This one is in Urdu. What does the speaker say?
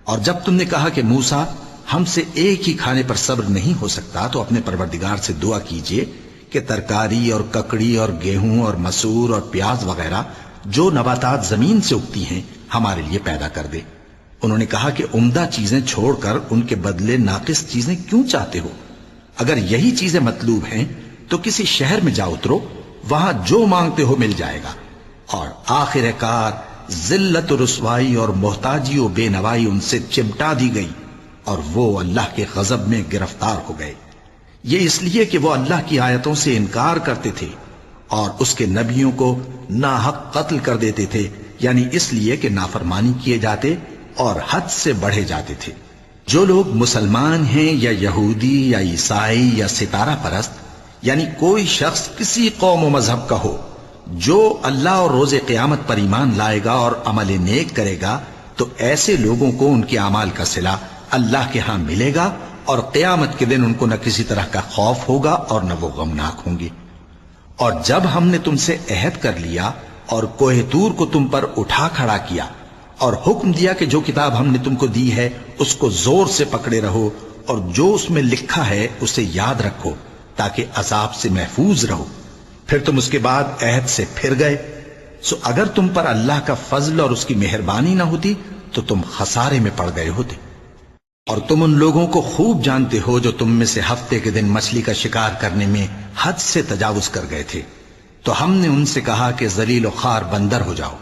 اور جب تم نے کہا کہ موسیٰ ہم سے ایک ہی کھانے پر صبر نہیں ہو سکتا تو اپنے پروردگار سے دعا کیجئے کہ ترکاری اور ککڑی اور گیہوں اور مسور اور پیاز وغیرہ جو نباتات زمین سے اگتی ہیں ہمارے لیے پیدا کر دے۔ انہوں نے کہا کہ عمدہ چیزیں چھوڑ کر ان کے بدلے ناقص چیزیں کیوں چاہتے ہو؟ اگر یہی چیزیں مطلوب ہیں تو کسی شہر میں جا اترو، وہاں جو مانگتے ہو مل جائے گا۔ اور آخر کار ذلت و رسوائی اور محتاجی و بے نوائی ان سے چمٹا دی گئی اور وہ اللہ کے غضب میں گرفتار ہو گئے۔ یہ اس لیے کہ وہ اللہ کی آیتوں سے انکار کرتے تھے اور اس کے نبیوں کو ناحق قتل کر دیتے تھے، یعنی اس لیے کہ نافرمانی کیے جاتے اور حد سے بڑھے جاتے تھے۔ جو لوگ مسلمان ہیں یا یہودی یا عیسائی یا ستارہ پرست، یعنی کوئی شخص کسی قوم و مذہب کا ہو، جو اللہ اور روز قیامت پر ایمان لائے گا اور عمل نیک کرے گا تو ایسے لوگوں کو ان کے اعمال کا صلہ اللہ کے ہاں ملے گا، اور قیامت کے دن ان کو نہ کسی طرح کا خوف ہوگا اور نہ وہ غمناک ہوں گے۔ اور جب ہم نے تم سے عہد کر لیا اور کوہ طور کو تم پر اٹھا کھڑا کیا اور حکم دیا کہ جو کتاب ہم نے تم کو دی ہے اس کو زور سے پکڑے رہو اور جو اس میں لکھا ہے اسے یاد رکھو تاکہ عذاب سے محفوظ رہو، پھر تم اس کے بعد عہد سے پھر گئے، سو اگر تم پر اللہ کا فضل اور اس کی مہربانی نہ ہوتی تو تم خسارے میں پڑ گئے ہوتے۔ اور تم ان لوگوں کو خوب جانتے ہو جو تم میں سے ہفتے کے دن مچھلی کا شکار کرنے میں حد سے تجاوز کر گئے تھے، تو ہم نے ان سے کہا کہ ذلیل و خوار بندر ہو جاؤ،